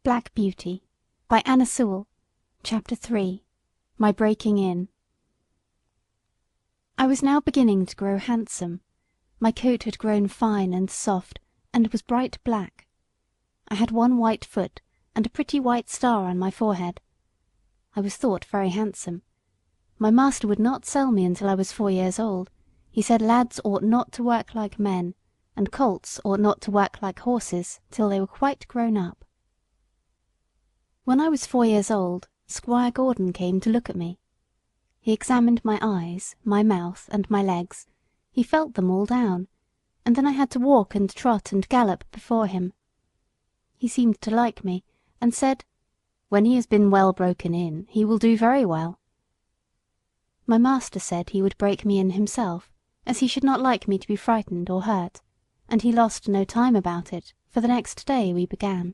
Black Beauty by Anna Sewell. Chapter 3. My Breaking In. I was now beginning to grow handsome. My coat had grown fine and soft, and was bright black. I had one white foot, and a pretty white star on my forehead. I was thought very handsome. My master would not sell me until I was 4 years old. He said lads ought not to work like men, and colts ought not to work like horses till they were quite grown up. When I was 4 years old, Squire Gordon came to look at me. He examined my eyes, my mouth, and my legs. He felt them all down, and then I had to walk and trot and gallop before him. He seemed to like me, and said, "When he has been well broken in, he will do very well." My master said he would break me in himself, as he should not like me to be frightened or hurt, and he lost no time about it, for the next day we began.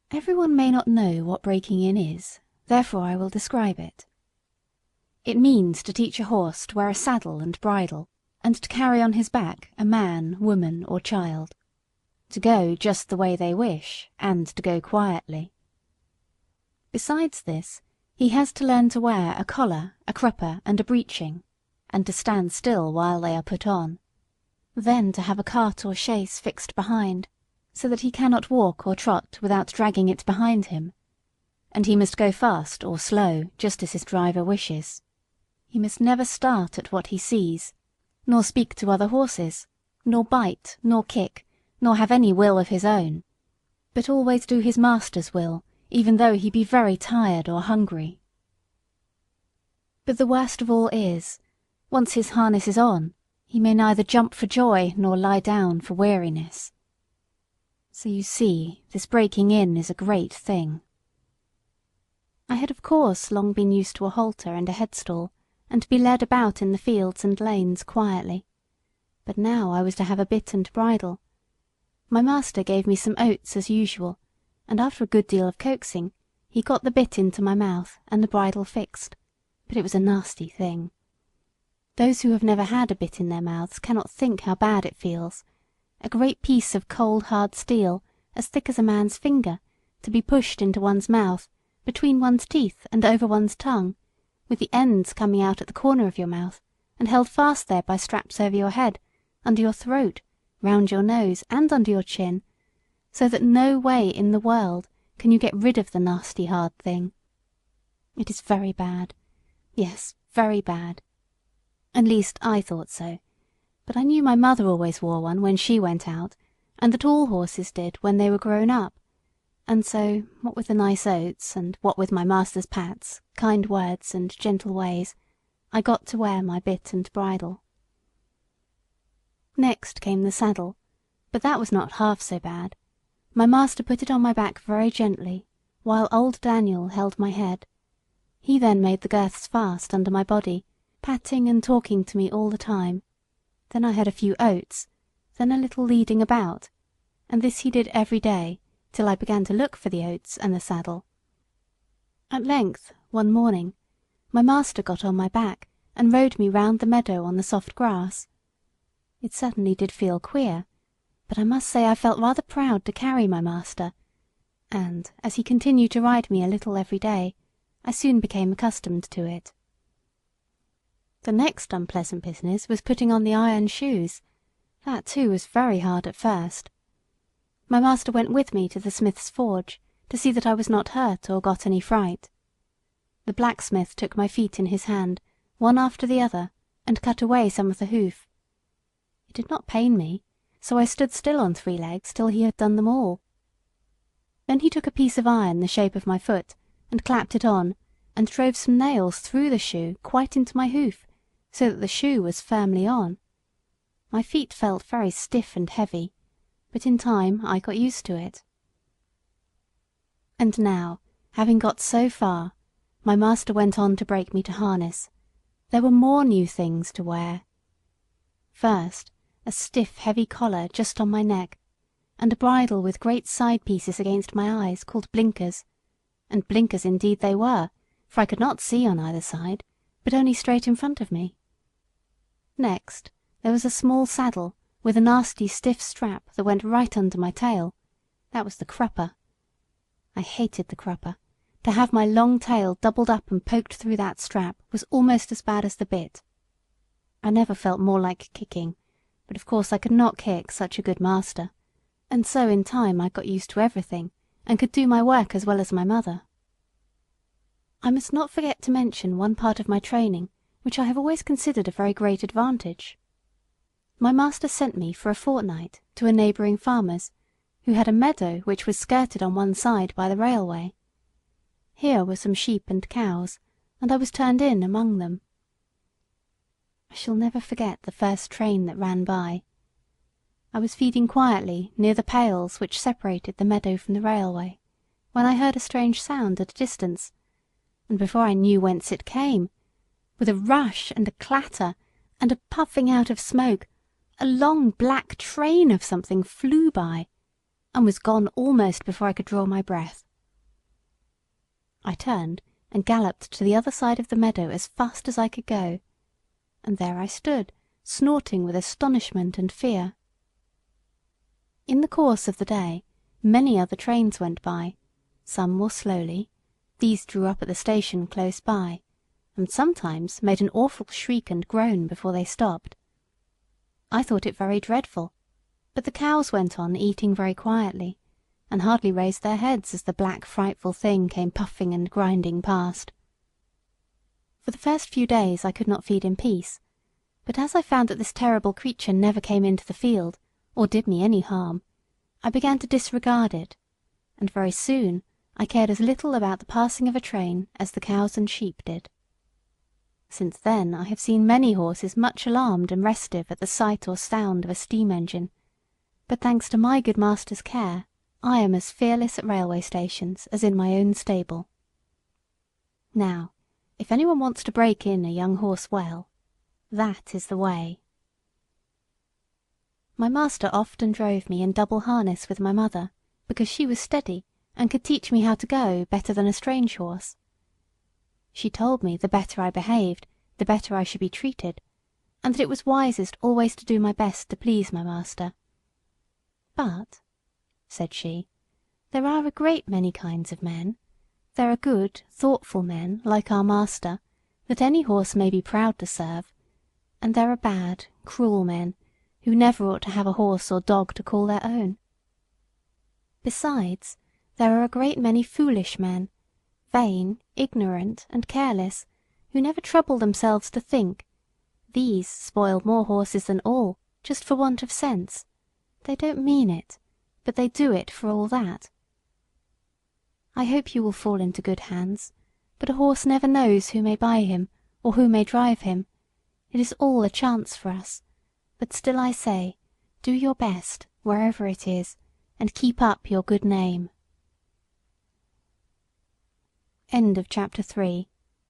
Everyone may not know what breaking in is, therefore I will describe it. It means to teach a horse to wear a saddle and bridle, and to carry on his back a man, woman, or child. To go just the way they wish, and to go quietly. Besides this, he has to learn to wear a collar, a crupper, and a breeching, and to stand still while they are put on. Then to have a cart or chaise fixed behind, so that he cannot walk or trot without dragging it behind him. And he must go fast or slow, just as his driver wishes. He must never start at what he sees, nor speak to other horses, nor bite, nor kick, nor have any will of his own, but always do his master's will, even though he be very tired or hungry. But the worst of all is, once his harness is on, he may neither jump for joy nor lie down for weariness. So you see, this breaking in is a great thing. I had of course long been used to a halter and a headstall, and to be led about in the fields and lanes quietly. But now I was to have a bit and bridle. My master gave me some oats as usual, and after a good deal of coaxing, he got the bit into my mouth and the bridle fixed. But it was a nasty thing. Those who have never had a bit in their mouths cannot think how bad it feels. A great piece of cold hard steel, as thick as a man's finger, to be pushed into one's mouth, between one's teeth and over one's tongue, with the ends coming out at the corner of your mouth, and held fast there by straps over your head, under your throat, round your nose, and under your chin, so that no way in the world can you get rid of the nasty hard thing. It is very bad. Yes, very bad. At least I thought so. But I knew my mother always wore one when she went out, and that all horses did when they were grown up. And so, what with the nice oats, and what with my master's pats, kind words, and gentle ways, I got to wear my bit and bridle. Next came the saddle, but that was not half so bad. My master put it on my back very gently, while old Daniel held my head. He then made the girths fast under my body, patting and talking to me all the time. Then I had a few oats, then a little leading about, and this he did every day, till I began to look for the oats and the saddle. At length, one morning, my master got on my back, and rode me round the meadow on the soft grass. It certainly did feel queer, but I must say I felt rather proud to carry my master, and, as he continued to ride me a little every day, I soon became accustomed to it. The next unpleasant business was putting on the iron shoes. That too was very hard at first. My master went with me to the smith's forge, to see that I was not hurt or got any fright. The blacksmith took my feet in his hand, one after the other, and cut away some of the hoof. It did not pain me, so I stood still on 3 legs till he had done them all. Then he took a piece of iron the shape of my foot, and clapped it on, and drove some nails through the shoe quite into my hoof, so that the shoe was firmly on. My feet felt very stiff and heavy, but in time I got used to it. And now, having got so far, my master went on to break me to harness. There were more new things to wear. First, a stiff heavy collar just on my neck, and a bridle with great side pieces against my eyes, called blinkers, and blinkers indeed they were, for I could not see on either side, but only straight in front of me. Next, there was a small saddle, with a nasty stiff strap that went right under my tail. That was the crupper. I hated the crupper. To have my long tail doubled up and poked through that strap was almost as bad as the bit. I never felt more like kicking, but of course I could not kick such a good master, and so in time I got used to everything, and could do my work as well as my mother. I must not forget to mention one part of my training which I have always considered a very great advantage. My master sent me for a fortnight to a neighbouring farmer's, who had a meadow which was skirted on one side by the railway. Here were some sheep and cows, and I was turned in among them. I shall never forget the first train that ran by. I was feeding quietly near the pales which separated the meadow from the railway, when I heard a strange sound at a distance, and before I knew whence it came, with a rush and a clatter and a puffing out of smoke, a long black train of something flew by, and was gone almost before I could draw my breath. I turned and galloped to the other side of the meadow as fast as I could go, and there I stood, snorting with astonishment and fear. In the course of the day many other trains went by, some more slowly. These drew up at the station close by, and sometimes made an awful shriek and groan before they stopped. I thought it very dreadful, but the cows went on eating very quietly, and hardly raised their heads as the black frightful thing came puffing and grinding past. For the first few days I could not feed in peace, but as I found that this terrible creature never came into the field, or did me any harm, I began to disregard it, and very soon I cared as little about the passing of a train as the cows and sheep did. Since then I have seen many horses much alarmed and restive at the sight or sound of a steam engine, but thanks to my good master's care, I am as fearless at railway stations as in my own stable. Now, if anyone wants to break in a young horse well, that is the way. My master often drove me in double harness with my mother, because she was steady and could teach me how to go better than a strange horse. She told me the better I behaved, the better I should be treated, and that it was wisest always to do my best to please my master. But, said she, there are a great many kinds of men. There are good, thoughtful men, like our master, that any horse may be proud to serve, and there are bad, cruel men, who never ought to have a horse or dog to call their own. Besides, there are a great many foolish men, vain, ignorant, and careless, who never trouble themselves to think. These spoil more horses than all, just for want of sense. They don't mean it, but they do it for all that. I hope you will fall into good hands, but a horse never knows who may buy him, or who may drive him. It is all a chance for us, but still I say, do your best, wherever it is, and keep up your good name. End of chapter 3.